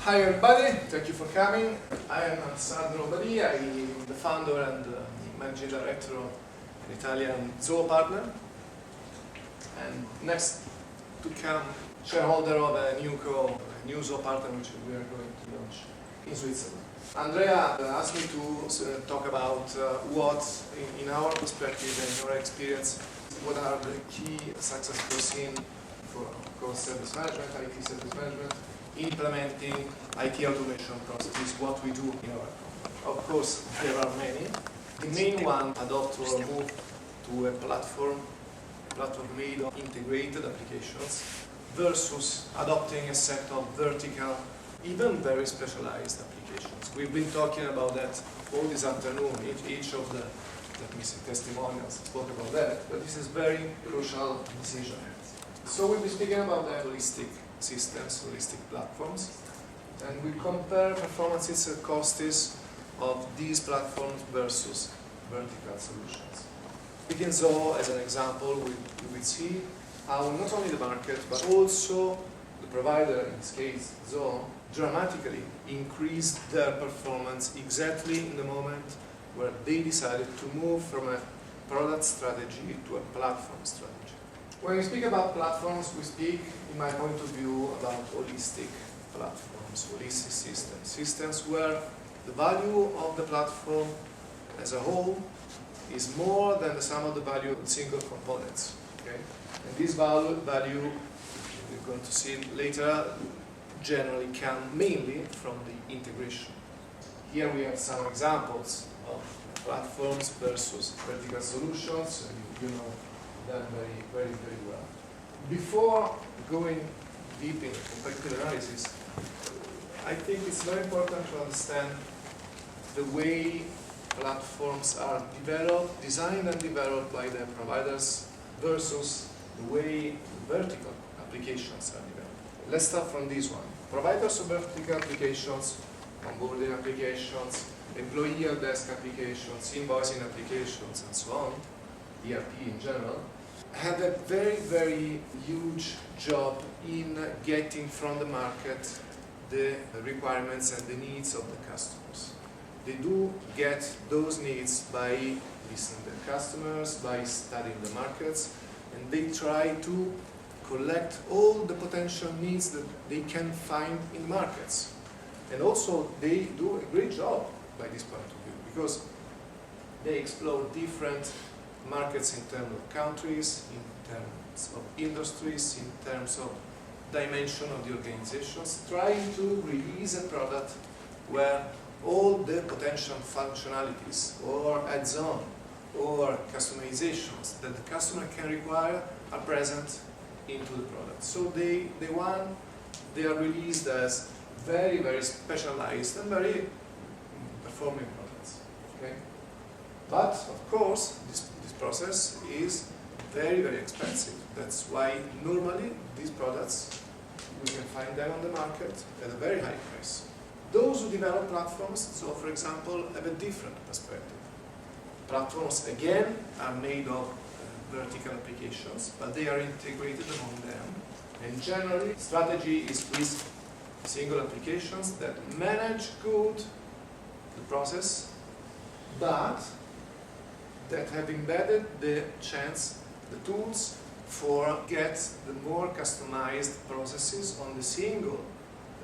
Hi everybody, thank you for coming. I am Alessandro Badii. I am the founder and managing director of an Italian Zoho partner. And next to come, shareholder of a new Zoho partner which we are going to launch in Switzerland. Andrea asked me to talk about what, in our perspective and in our experience, what are the key success foreseen for, of course, service management, IT service management, implementing IT automation processes, what we do in our company. Of course, there are many. The main one, adopt or move to a platform made of integrated applications versus adopting a set of vertical, even very specialized applications. We've been talking about that all this afternoon. Each of the testimonials spoke about that, but this is very crucial decision. So we'll be speaking about the holistic systems, holistic platforms, and we compare performances and costs of these platforms versus vertical solutions. Taking Zoho as an example, we will see how not only the market, but also the provider, in this case Zoho, dramatically increased their performance exactly in the moment where they decided to move from a product strategy to a platform strategy. When we speak about platforms, we speak, in my point of view, about holistic platforms, holistic systems. Systems where the value of the platform as a whole is more than the sum of the value of single components. Okay? And this value, we're going to see later, generally come mainly from the integration. Here we have some examples of platforms versus vertical solutions, and you know them very well. Before going deep in competitive analysis, I think it's very important to understand the way platforms are developed, designed and developed by their providers versus the way vertical applications are developed. Let's start from this one. Providers of vertical applications, onboarding applications, employee help desk applications, invoicing applications, and so on, ERP in general, have a very huge job in getting from the market the requirements and the needs of the customers. They do get those needs by listening to their customers, by studying the markets, and they try to collect all the potential needs that they can find in markets. And also they do a great job by this point of view, because they explore different markets in terms of countries, in terms of industries, in terms of dimension of the organizations, trying to release a product where all the potential functionalities or add-on or customizations that the customer can require are present into the product. So they are released as very specialized and very performing products. Okay? But of course, this process is very expensive. That's why normally these products, we can find them on the market at a very high price. Those who develop platforms, so for example, have a different perspective. Platforms, again, are made of vertical applications, but they are integrated among them. And generally, strategy is with single applications that manage good the process, but that have embedded the tools for get the more customized processes on the single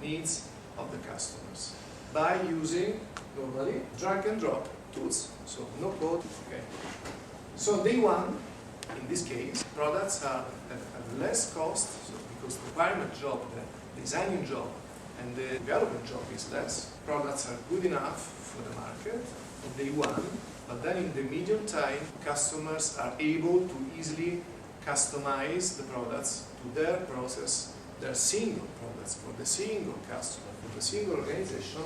needs of the customers by using normally drag and drop tools, so no code. Okay. So day one, in this case, products are at less cost, so because the requirement job, the designing job, and the development job is less. Products are good enough for the market on day one, but then in the medium time, customers are able to easily customize the products to their process, their single products for the single customer, for the single organization,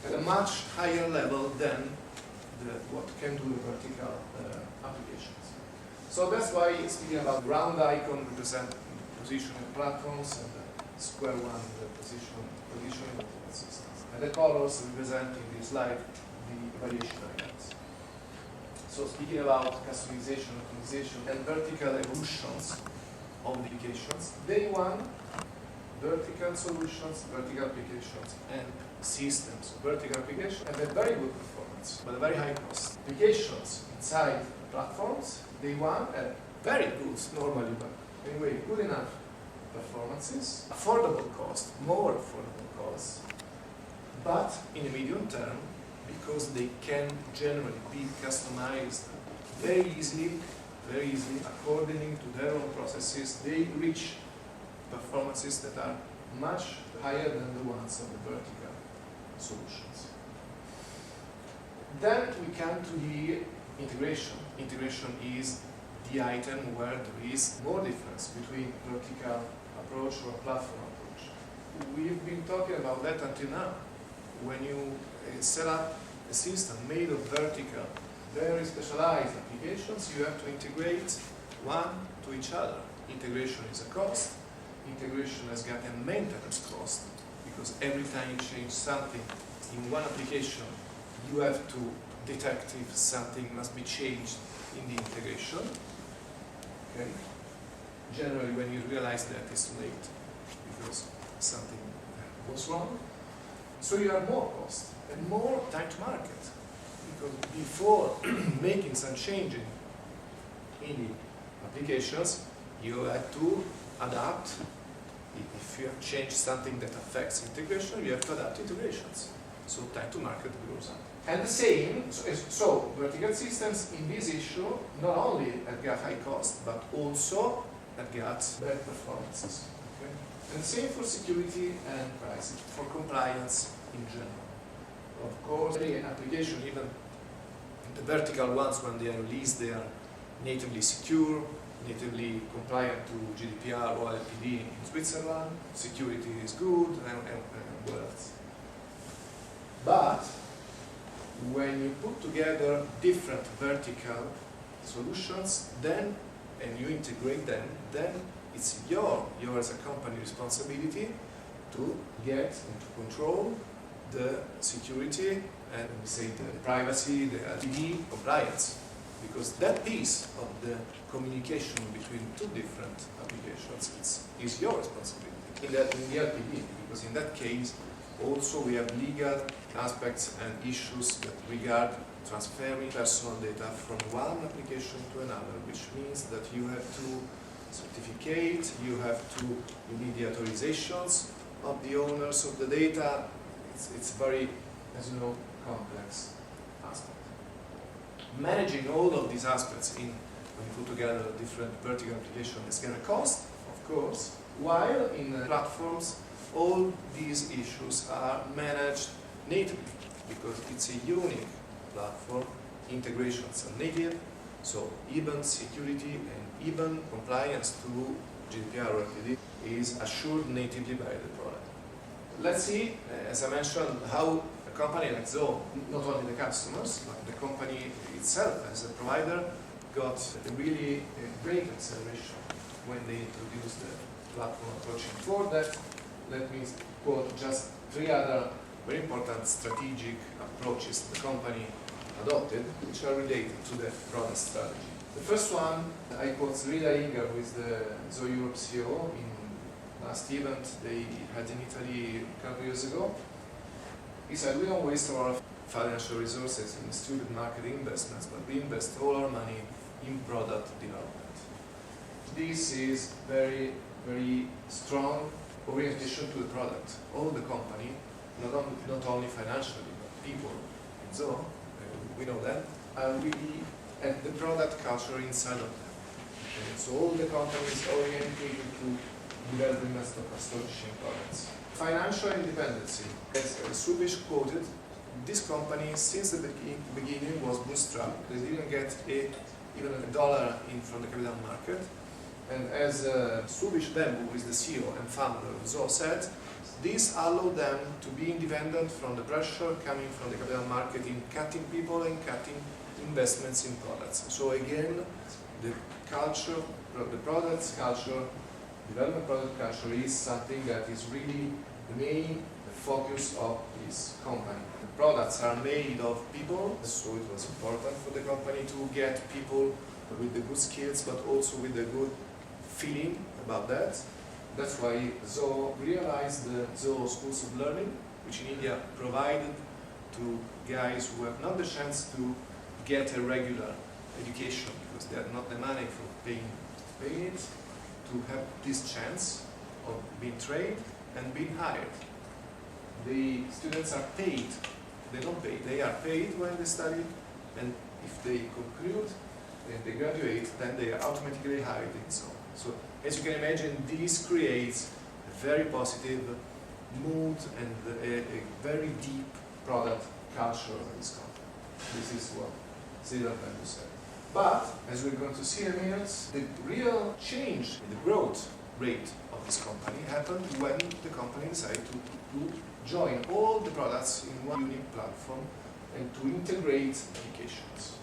at a much higher level than what can do the vertical applications. So that's why speaking about round icon represent positioning platforms and the square one the positioning of the systems. And the colors represent in this slide the variation items. So speaking about customization, optimization, and vertical evolutions of the applications, day one, vertical solutions, vertical applications, and systems, vertical applications, and a very good performance, but a very high cost. Applications inside platforms, they want a very good, normally, but anyway, good enough performances, affordable cost, more affordable cost, but in the medium term, because they can generally be customized very easily, according to their own processes, they reach performances that are much higher than the ones of the vertical solutions. Then we come to the integration. Integration is the item where there is more difference between vertical approach or platform approach. We've been talking about that until now. When you set up a system made of vertical, very specialized applications, you have to integrate one to each other. Integration is a cost. Integration has got a maintenance cost, because every time you change something in one application, you have to detect if something must be changed in the integration. Okay? Generally, when you realize that, it's too late, because something goes wrong. So you have more cost and more time to market, because before making some changing in the applications, you have to adapt. If you have changed something that affects integration, you have to adapt integrations. So time to market goes up. And the same, so vertical systems in this issue not only have got high cost, but also have got bad performances. Okay? And the same for security and privacy, for compliance in general. Of course, the application, even the vertical ones, when they are released, they are natively secure, natively compliant to GDPR or LPD in Switzerland. Security is good, and what else? But when you put together different vertical solutions, then and you integrate them, then it's your as a company responsibility to get and to control the security and we say the privacy, the LPD compliance, because that piece of the communication between two different applications is your responsibility in the LPD, because in that case also we have legal aspects and issues that regard transferring personal data from one application to another, which means that you have to certificate, you need the authorizations of the owners of the data. It's very, as you know, complex aspect. Managing all of these aspects when you put together a different vertical application is going to cost, of course, while in platforms all these issues are managed natively, because it's a unique platform. Integrations are native, so even security and even compliance to GDPR or LPD is assured natively by the product. Let's see, as I mentioned, how a company like Zoho, not only the customers, but the company itself as a provider, got a really great acceleration when they introduced the platform approach. For that, let me quote just three other very important strategic approaches the company adopted, which are related to the product strategy. The first one, I quote Rita Inger, who is the Zoho Europe CEO, in last event they had in Italy a couple of years ago. He said, we don't waste our financial resources in stupid marketing investments, but we invest all our money in product development. This is very, very strong orientation to the product. All the company, not only financially, but people in Zoho, we know that, are really at the product culture inside of them. Okay? So all the companies oriented to developing and establishing products. Financial independence. As Subish quoted, this company since the beginning was bootstrapped. They didn't get even a dollar in from the capital market. And as Subish Bembu, who is the CEO and founder of Zoho, said, this allowed them to be independent from the pressure coming from the capital market in cutting people and cutting investments in products. So again, the culture, the products culture, development product culture is something that is really the main focus of this company. The products are made of people, so it was important for the company to get people with the good skills, but also with the good feeling about that. That's why Zoho realized the Zoho schools of learning, which in India provided to guys who have not the chance to get a regular education because they have not the money for paying it, to have this chance of being trained and being hired. The students are paid. They don't pay. They are paid when they study, and if they conclude, and they graduate, then they are automatically hired in Zoho. So, as you can imagine, this creates a very positive mood and a very deep product culture of this company. This is what Zidane had to say. But, as we're going to see in a minute, the real change in the growth rate of this company happened when the company decided to join all the products in one unique platform and to integrate applications.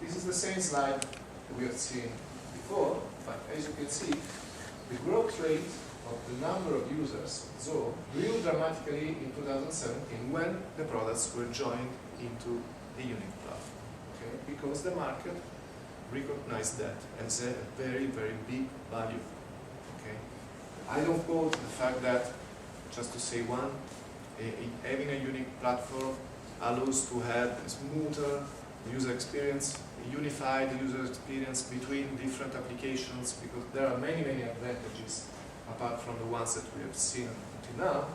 This is the same slide that we have seen before, but as you can see, the growth rate of the number of users of Zoho grew dramatically in 2017 when the products were joined into a unique platform. Okay? Because the market recognized that as a very, very big value. Okay? I don't quote the fact that, just to say one, having a unique platform allows to have a smoother user experience, a unified user experience between different applications, because there are many, many advantages apart from the ones that we have seen until now.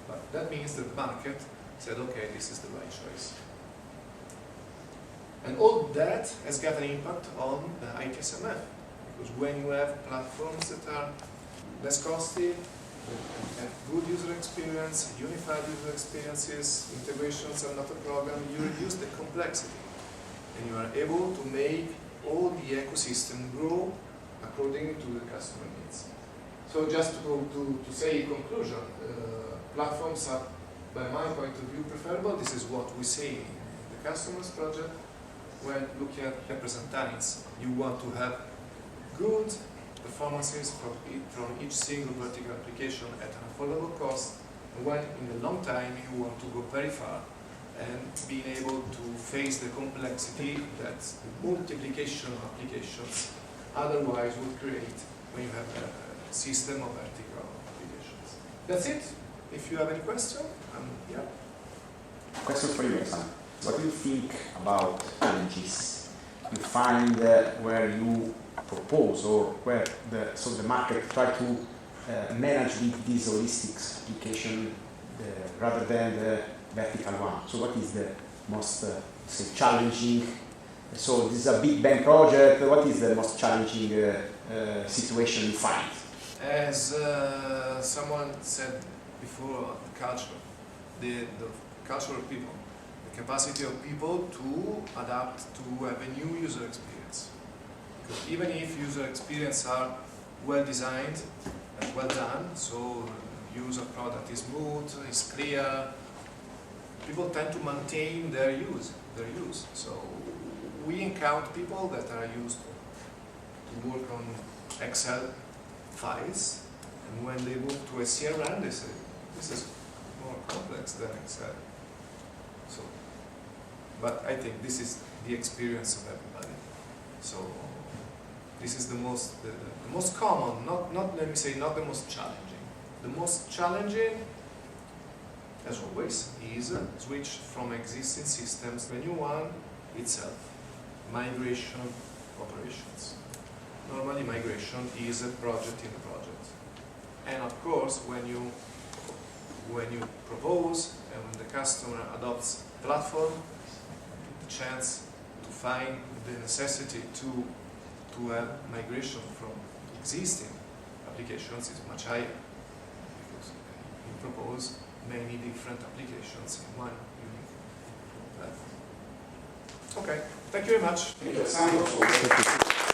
But that means that the market said, okay, this is the right choice. And all that has got an impact on the itSMF, because when you have platforms that are less costly, have good user experience, unified user experiences, integrations are not a problem, you reduce the complexity. And you are able to make all the ecosystem grow according to the customer needs. So just to say in conclusion, platforms are, by my point of view, preferable. This is what we say in the customers project. When looking at representatives, you want to have good performances from each single vertical application at an affordable cost, and when in the long time you want to go very far and being able to face the complexity that the multiplication of applications otherwise would create when you have a system of vertical applications. That's it. If you have any question, yeah. Question for you, Alessandro. What do you think about challenges you find where you propose or where the market try to manage with this holistic application rather than the vertical one? So what is the most say challenging? So this is a big bang project. What is the most challenging situation you find? As someone said before, the culture, the culture of people, the capacity of people to adapt to have a new user experience. Because even if user experience are well designed and well done, so user product is smooth, is clear, people tend to maintain their use. So we encounter people that are used to work on Excel files, and when they move to a CRM, they say, this is more complex than Excel. So, but I think this is the experience of everybody. So this is the most common, not let me say not the most challenging. The most challenging, as always, is switch from existing systems to a new one itself. Migration operations. Normally migration is a project in a project. And of course, when you propose and when the customer adopts a platform, the chance to find the necessity to have migration from existing applications is much higher, because you propose many different applications in one unique platform. Okay, thank you very much. Thank you.